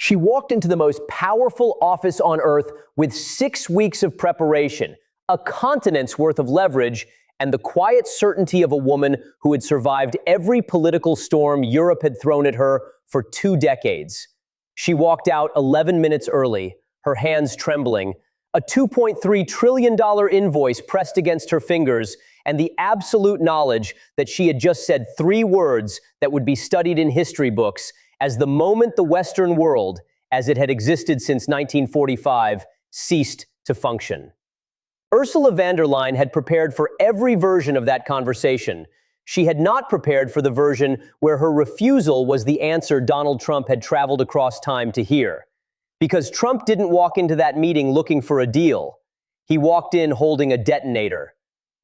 She walked into the most powerful office on earth with 6 weeks of preparation, a continent's worth of leverage, and the quiet certainty of a woman who had survived every political storm Europe had thrown at her for 2 decades. She walked out 11 minutes early, her hands trembling, a $2.3 trillion invoice pressed against her fingers, and the absolute knowledge that she had just said 3 words that would be studied in history books as the moment the Western world, as it had existed since 1945, ceased to function. Ursula von der Leyen had prepared for every version of that conversation. She had not prepared for the version where her refusal was the answer Donald Trump had traveled across time to hear. Because Trump didn't walk into that meeting looking for a deal. He walked in holding a detonator.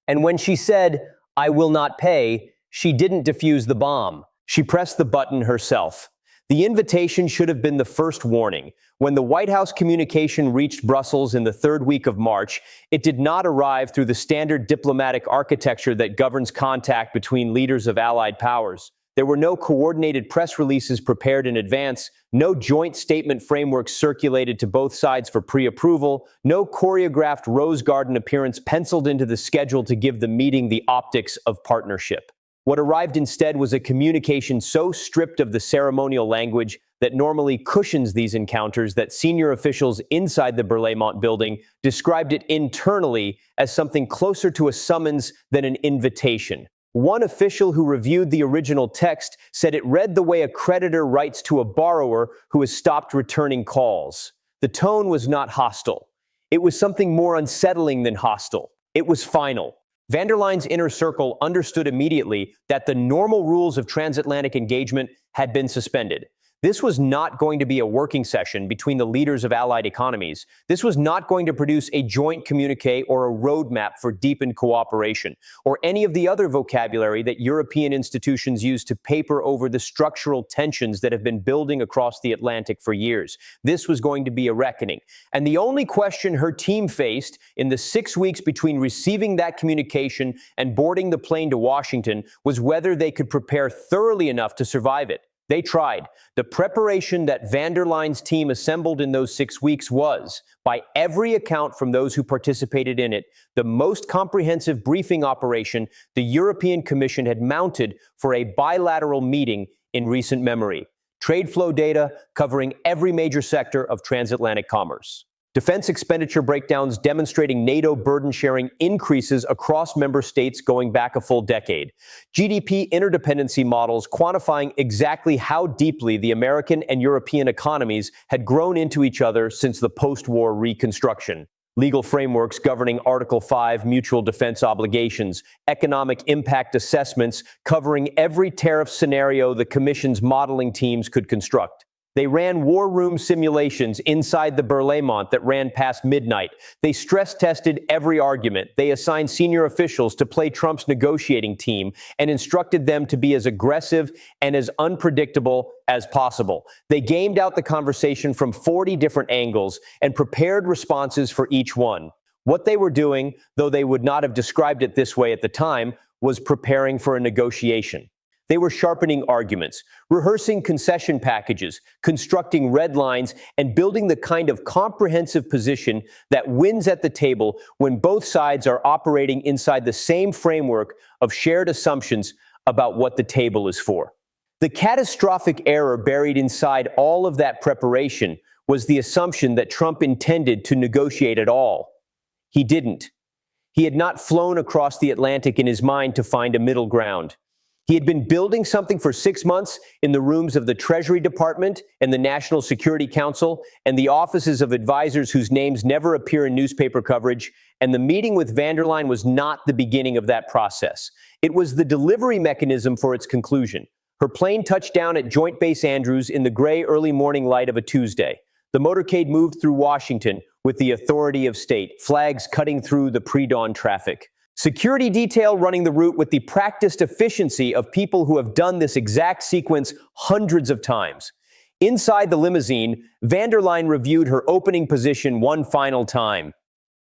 And when she said, "I will not pay," she didn't defuse the bomb. She pressed the button herself. The invitation should have been the first warning. When the White House communication reached Brussels in the 3rd week of March, it did not arrive through the standard diplomatic architecture that governs contact between leaders of allied powers. There were no coordinated press releases prepared in advance, no joint statement framework circulated to both sides for pre-approval, no choreographed Rose Garden appearance penciled into the schedule to give the meeting the optics of partnership. What arrived instead was a communication so stripped of the ceremonial language that normally cushions these encounters that senior officials inside the Berlaymont building described it internally as something closer to a summons than an invitation. One official who reviewed the original text said it read the way a creditor writes to a borrower who has stopped returning calls. The tone was not hostile. It was something more unsettling than hostile. It was final. Von der Leyen's inner circle understood immediately that the normal rules of transatlantic engagement had been suspended. This was not going to be a working session between the leaders of allied economies. This was not going to produce a joint communique or a roadmap for deepened cooperation, or any of the other vocabulary that European institutions use to paper over the structural tensions that have been building across the Atlantic for years. This was going to be a reckoning. And the only question her team faced in the 6 weeks between receiving that communication and boarding the plane to Washington was whether they could prepare thoroughly enough to survive it. They tried. The preparation that von der Leyen's team assembled in those 6 weeks was, by every account from those who participated in it, the most comprehensive briefing operation the European Commission had mounted for a bilateral meeting in recent memory. Trade flow data covering every major sector of transatlantic commerce. Defense expenditure breakdowns demonstrating NATO burden sharing increases across member states going back a full decade. GDP interdependency models quantifying exactly how deeply the American and European economies had grown into each other since the post-war reconstruction. Legal frameworks governing Article 5 mutual defense obligations, economic impact assessments covering every tariff scenario the Commission's modeling teams could construct. They ran war room simulations inside the Berlaymont that ran past midnight. They stress-tested every argument. They assigned senior officials to play Trump's negotiating team and instructed them to be as aggressive and as unpredictable as possible. They gamed out the conversation from 40 different angles and prepared responses for each one. What they were doing, though they would not have described it this way at the time, was preparing for a negotiation. They were sharpening arguments, rehearsing concession packages, constructing red lines, and building the kind of comprehensive position that wins at the table when both sides are operating inside the same framework of shared assumptions about what the table is for. The catastrophic error buried inside all of that preparation was the assumption that Trump intended to negotiate at all. He didn't. He had not flown across the Atlantic in his mind to find a middle ground. He had been building something for 6 months in the rooms of the Treasury Department and the National Security Council and the offices of advisors whose names never appear in newspaper coverage, and the meeting with von der Leyen was not the beginning of that process. It was the delivery mechanism for its conclusion. Her plane touched down at Joint Base Andrews in the gray early morning light of a Tuesday. The motorcade moved through Washington with the authority of state, flags cutting through the pre-dawn traffic. Security detail running the route with the practiced efficiency of people who have done this exact sequence hundreds of times. Inside the limousine, von der Leyen reviewed her opening position one final time.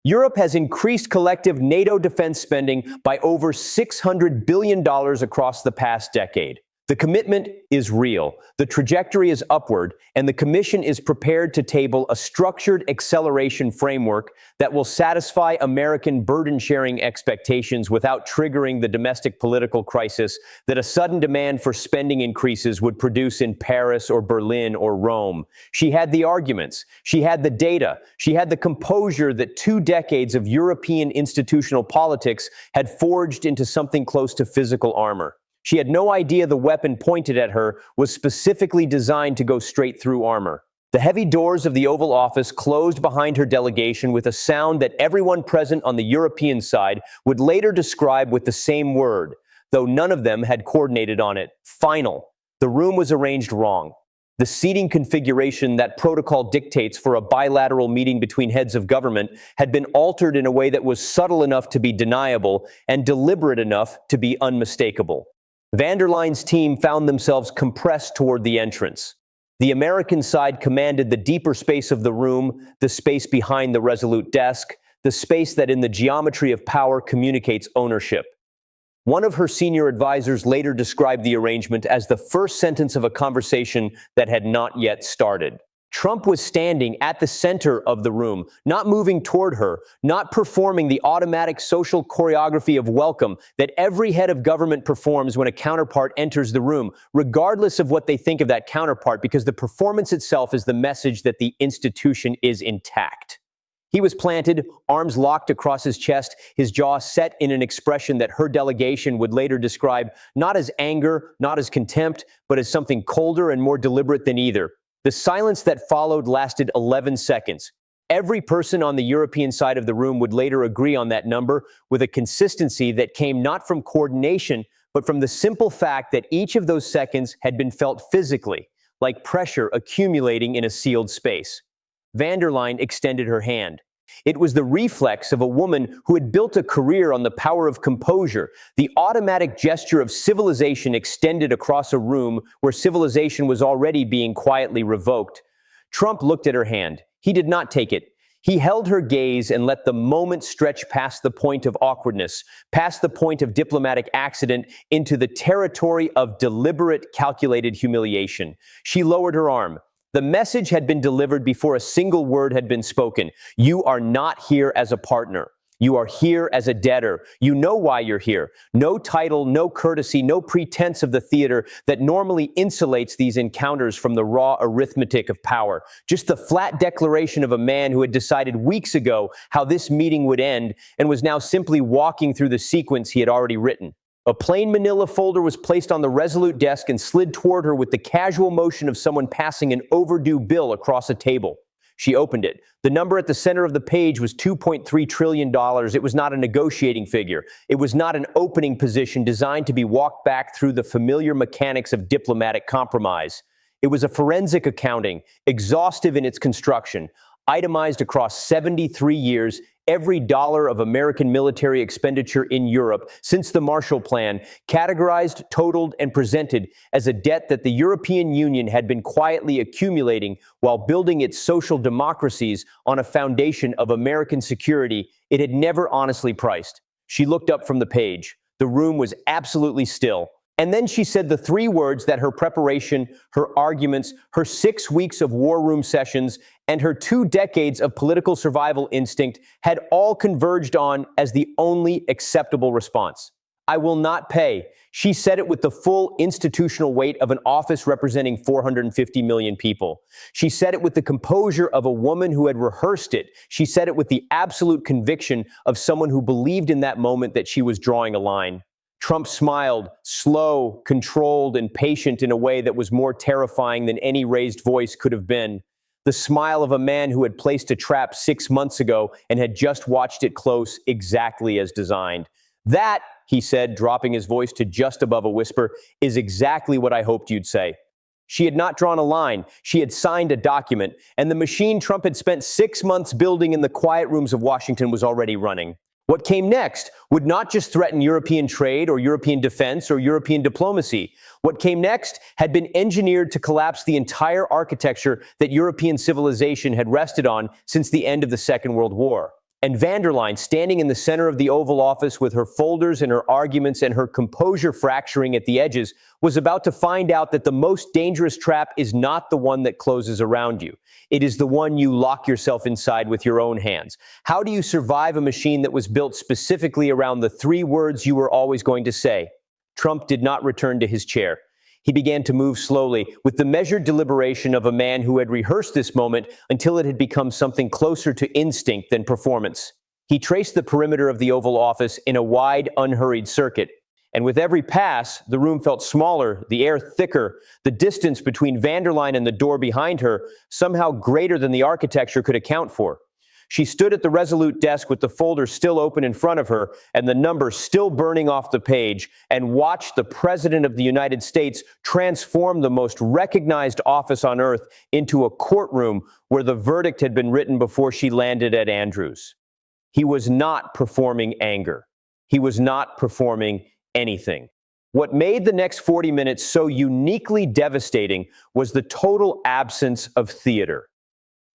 Europe has increased collective NATO defense spending by over $600 billion across the past decade. The commitment is real, the trajectory is upward, and the Commission is prepared to table a structured acceleration framework that will satisfy American burden-sharing expectations without triggering the domestic political crisis that a sudden demand for spending increases would produce in Paris or Berlin or Rome. She had the arguments, she had the data, she had the composure that 2 decades of European institutional politics had forged into something close to physical armor. She had no idea the weapon pointed at her was specifically designed to go straight through armor. The heavy doors of the Oval Office closed behind her delegation with a sound that everyone present on the European side would later describe with the same word, though none of them had coordinated on it: final. The room was arranged wrong. The seating configuration that protocol dictates for a bilateral meeting between heads of government had been altered in a way that was subtle enough to be deniable and deliberate enough to be unmistakable. Van der Leyen's team found themselves compressed toward the entrance. The American side commanded the deeper space of the room, the space behind the resolute desk, the space that in the geometry of power communicates ownership. One of her senior advisors later described the arrangement as the first sentence of a conversation that had not yet started. Trump was standing at the center of the room, not moving toward her, not performing the automatic social choreography of welcome that every head of government performs when a counterpart enters the room, regardless of what they think of that counterpart, because the performance itself is the message that the institution is intact. He was planted, arms locked across his chest, his jaw set in an expression that her delegation would later describe not as anger, not as contempt, but as something colder and more deliberate than either. The silence that followed lasted 11 seconds. Every person on the European side of the room would later agree on that number, with a consistency that came not from coordination, but from the simple fact that each of those seconds had been felt physically, like pressure accumulating in a sealed space. Van der Leyen extended her hand. It was the reflex of a woman who had built a career on the power of composure, the automatic gesture of civilization extended across a room where civilization was already being quietly revoked. Trump looked at her hand. He did not take it. He held her gaze and let the moment stretch past the point of awkwardness, past the point of diplomatic accident, into the territory of deliberate, calculated humiliation. She lowered her arm. The message had been delivered before a single word had been spoken. You are not here as a partner. You are here as a debtor. You know why you're here. No title, no courtesy, no pretense of the theater that normally insulates these encounters from the raw arithmetic of power. Just the flat declaration of a man who had decided weeks ago how this meeting would end and was now simply walking through the sequence he had already written. A plain manila folder was placed on the resolute desk and slid toward her with the casual motion of someone passing an overdue bill across a table. She opened it. The number at the center of the page was $2.3 trillion. It was not a negotiating figure. It was not an opening position designed to be walked back through the familiar mechanics of diplomatic compromise. It was a forensic accounting, exhaustive in its construction, itemized across 73 years, every dollar of American military expenditure in Europe since the Marshall Plan, categorized, totaled, and presented as a debt that the European Union had been quietly accumulating while building its social democracies on a foundation of American security it had never honestly priced. She looked up from the page. The room was absolutely still. And then she said the 3 words that her preparation, her arguments, her 6 weeks of war room sessions, and her 2 decades of political survival instinct had all converged on as the only acceptable response. I will not pay. She said it with the full institutional weight of an office representing 450 million people. She said it with the composure of a woman who had rehearsed it. She said it with the absolute conviction of someone who believed in that moment that she was drawing a line. Trump smiled, slow, controlled, and patient in a way that was more terrifying than any raised voice could have been. The smile of a man who had placed a trap 6 months ago and had just watched it close exactly as designed. That, he said, dropping his voice to just above a whisper, is exactly what I hoped you'd say. She had not drawn a line. She had signed a document, and the machine Trump had spent 6 months building in the quiet rooms of Washington was already running. What came next would not just threaten European trade or European defense or European diplomacy. What came next had been engineered to collapse the entire architecture that European civilization had rested on since the end of the Second World War. And van der Leyen, standing in the center of the Oval Office with her folders and her arguments and her composure fracturing at the edges, was about to find out that the most dangerous trap is not the one that closes around you. It is the one you lock yourself inside with your own hands. How do you survive a machine that was built specifically around the three words you were always going to say? Trump did not return to his chair. He began to move slowly, with the measured deliberation of a man who had rehearsed this moment until it had become something closer to instinct than performance. He traced the perimeter of the Oval Office in a wide, unhurried circuit. And with every pass, the room felt smaller, the air thicker, the distance between van der Leyen and the door behind her somehow greater than the architecture could account for. She stood at the resolute desk with the folder still open in front of her and the number still burning off the page, and watched the President of the United States transform the most recognized office on earth into a courtroom where the verdict had been written before she landed at Andrews. He was not performing anger. He was not performing anything. What made the next 40 minutes so uniquely devastating was the total absence of theater.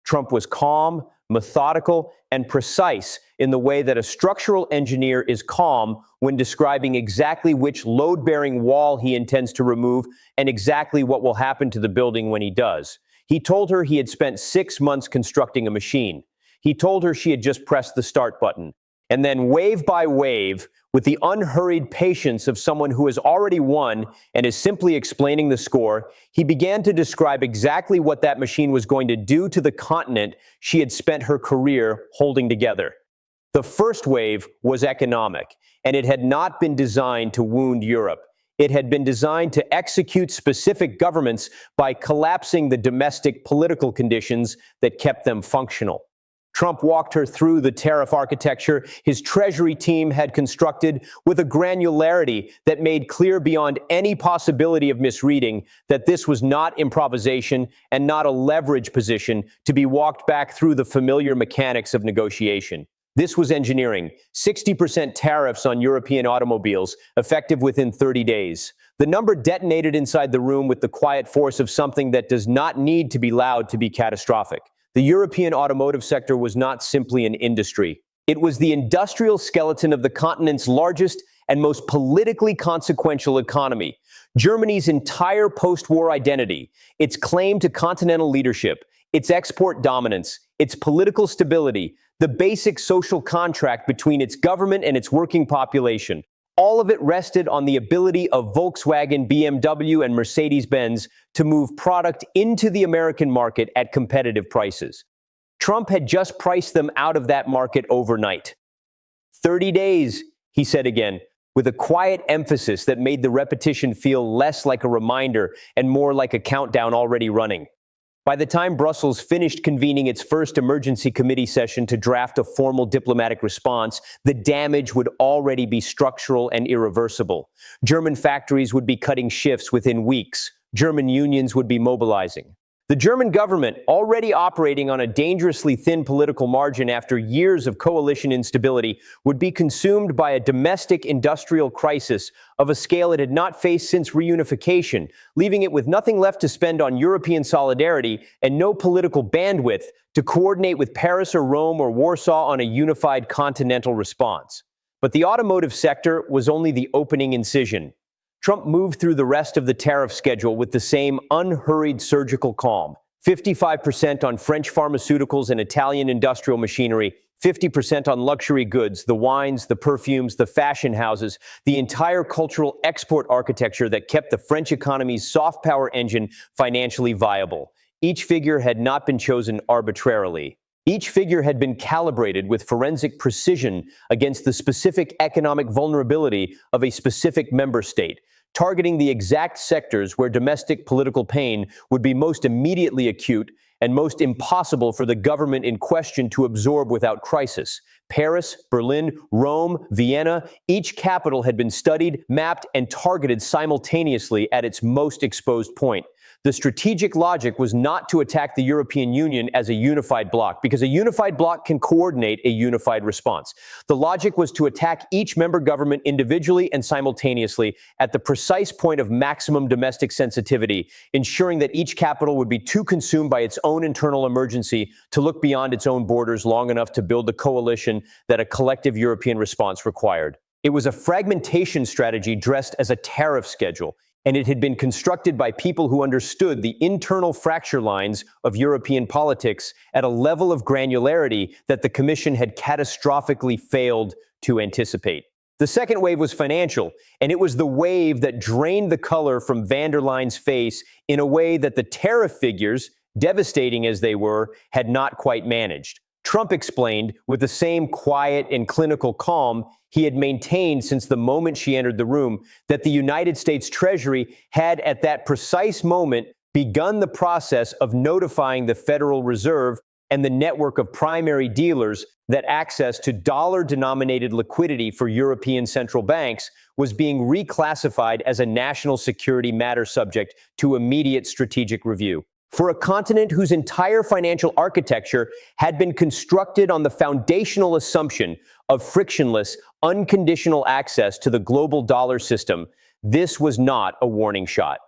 Trump was calm, methodical, and precise in the way that a structural engineer is calm when describing exactly which load-bearing wall he intends to remove and exactly what will happen to the building when he does. He told her he had spent 6 months constructing a machine. He told her she had just pressed the start button. And then wave by wave, with the unhurried patience of someone who has already won and is simply explaining the score, he began to describe exactly what that machine was going to do to the continent she had spent her career holding together. The first wave was economic, and it had not been designed to wound Europe. It had been designed to execute specific governments by collapsing the domestic political conditions that kept them functional. Trump walked her through the tariff architecture his Treasury team had constructed with a granularity that made clear beyond any possibility of misreading that this was not improvisation and not a leverage position to be walked back through the familiar mechanics of negotiation. This was engineering. 60% tariffs on European automobiles, effective within 30 days. The number detonated inside the room with the quiet force of something that does not need to be loud to be catastrophic. The European automotive sector was not simply an industry. It was the industrial skeleton of the continent's largest and most politically consequential economy. Germany's entire post-war identity, its claim to continental leadership, its export dominance, its political stability, the basic social contract between its government and its working population. All of it rested on the ability of Volkswagen, BMW, and Mercedes-Benz to move product into the American market at competitive prices. Trump had just priced them out of that market overnight. 30 days, he said again, with a quiet emphasis that made the repetition feel less like a reminder and more like a countdown already running. By the time Brussels finished convening its first emergency committee session to draft a formal diplomatic response, the damage would already be structural and irreversible. German factories would be cutting shifts within weeks. German unions would be mobilizing. The German government, already operating on a dangerously thin political margin after years of coalition instability, would be consumed by a domestic industrial crisis of a scale it had not faced since reunification, leaving it with nothing left to spend on European solidarity and no political bandwidth to coordinate with Paris or Rome or Warsaw on a unified continental response. But the automotive sector was only the opening incision. Trump moved through the rest of the tariff schedule with the same unhurried surgical calm. 55% on French pharmaceuticals and Italian industrial machinery, 50% on luxury goods, the wines, the perfumes, the fashion houses, the entire cultural export architecture that kept the French economy's soft power engine financially viable. Each figure had not been chosen arbitrarily. Each figure had been calibrated with forensic precision against the specific economic vulnerability of a specific member state, targeting the exact sectors where domestic political pain would be most immediately acute and most impossible for the government in question to absorb without crisis. Paris, Berlin, Rome, Vienna, each capital had been studied, mapped, and targeted simultaneously at its most exposed point. The strategic logic was not to attack the European Union as a unified bloc, because a unified bloc can coordinate a unified response. The logic was to attack each member government individually and simultaneously at the precise point of maximum domestic sensitivity, ensuring that each capital would be too consumed by its own internal emergency to look beyond its own borders long enough to build the coalition that a collective European response required. It was a fragmentation strategy dressed as a tariff schedule, and it had been constructed by people who understood the internal fracture lines of European politics at a level of granularity that the Commission had catastrophically failed to anticipate. The second wave was financial, and it was the wave that drained the color from van der Leyen's face in a way that the tariff figures, devastating as they were, had not quite managed. Trump explained, with the same quiet and clinical calm he had maintained since the moment she entered the room, that the United States Treasury had at that precise moment begun the process of notifying the Federal Reserve and the network of primary dealers that access to dollar-denominated liquidity for European central banks was being reclassified as a national security matter subject to immediate strategic review. For a continent whose entire financial architecture had been constructed on the foundational assumption of frictionless, unconditional access to the global dollar system, this was not a warning shot.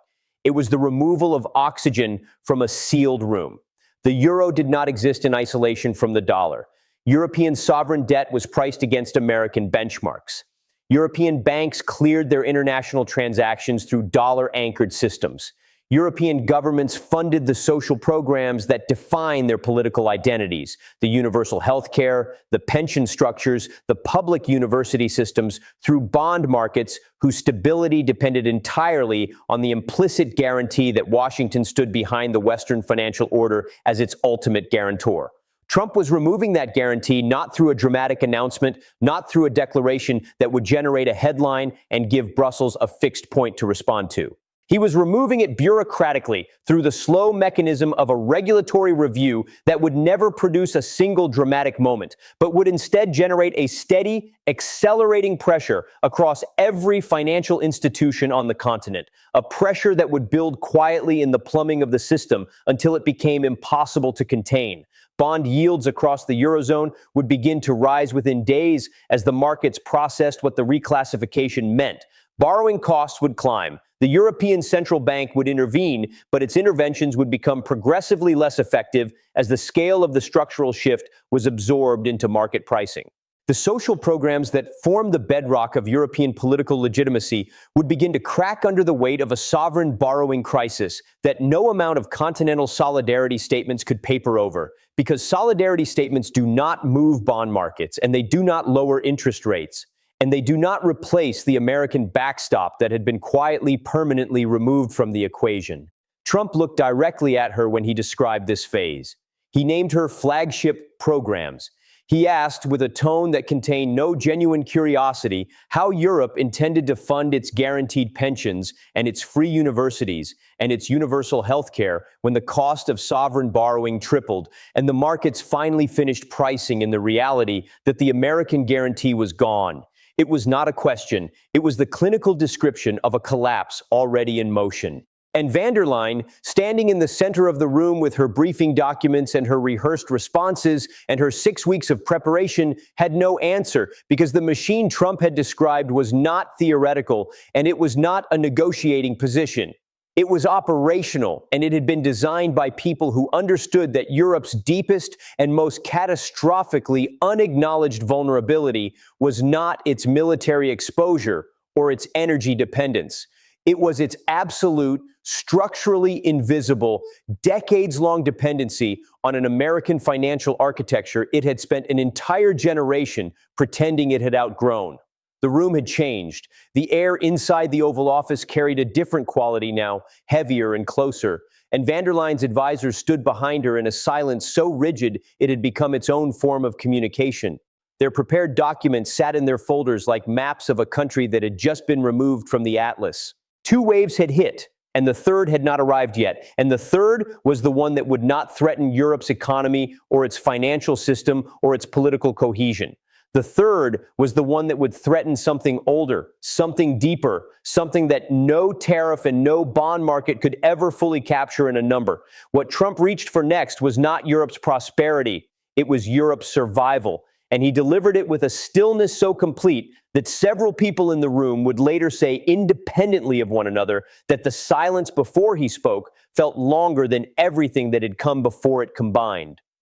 It was the removal of oxygen from a sealed room. The euro did not exist in isolation from the dollar. European sovereign debt was priced against American benchmarks. European banks cleared their international transactions through dollar-anchored systems. European governments funded the social programs that define their political identities, the universal health care, the pension structures, the public university systems, through bond markets whose stability depended entirely on the implicit guarantee that Washington stood behind the Western financial order as its ultimate guarantor. Trump was removing that guarantee not through a dramatic announcement, not through a declaration that would generate a headline and give Brussels a fixed point to respond to. He was removing it bureaucratically through the slow mechanism of a regulatory review that would never produce a single dramatic moment, but would instead generate a steady, accelerating pressure across every financial institution on the continent, a pressure that would build quietly in the plumbing of the system until it became impossible to contain. Bond yields across the Eurozone would begin to rise within days as the markets processed what the reclassification meant. Borrowing costs would climb. The European Central Bank would intervene, but its interventions would become progressively less effective as the scale of the structural shift was absorbed into market pricing. The social programs that formed the bedrock of European political legitimacy would begin to crack under the weight of a sovereign borrowing crisis that no amount of continental solidarity statements could paper over, because solidarity statements do not move bond markets and they do not lower interest rates. And they do not replace the American backstop that had been quietly, permanently removed from the equation. Trump looked directly at her when he described this phase. He named her flagship programs. He asked, with a tone that contained no genuine curiosity, how Europe intended to fund its guaranteed pensions and its free universities and its universal health care when the cost of sovereign borrowing tripled and the markets finally finished pricing in the reality that the American guarantee was gone. It was not a question. It was the clinical description of a collapse already in motion. And van der Leyen, standing in the center of the room with her briefing documents and her rehearsed responses and her 6 weeks of preparation, had no answer because the machine Trump had described was not theoretical and it was not a negotiating position. It was operational, and it had been designed by people who understood that Europe's deepest and most catastrophically unacknowledged vulnerability was not its military exposure or its energy dependence. It was its absolute, structurally invisible, decades-long dependency on an American financial architecture it had spent an entire generation pretending it had outgrown. The room had changed. The air inside the Oval Office carried a different quality now, heavier and closer. And van der Leyen's advisors stood behind her in a silence so rigid it had become its own form of communication. Their prepared documents sat in their folders like maps of a country that had just been removed from the atlas. 2 waves had hit, and the third had not arrived yet. And the third was the one that would not threaten Europe's economy or its financial system or its political cohesion. The third was the one that would threaten something older, something deeper, something that no tariff and no bond market could ever fully capture in a number. What Trump reached for next was not Europe's prosperity, it was Europe's survival. And he delivered it with a stillness so complete that several people in the room would later say, independently of one another, that the silence before he spoke felt longer than everything that had come before it combined.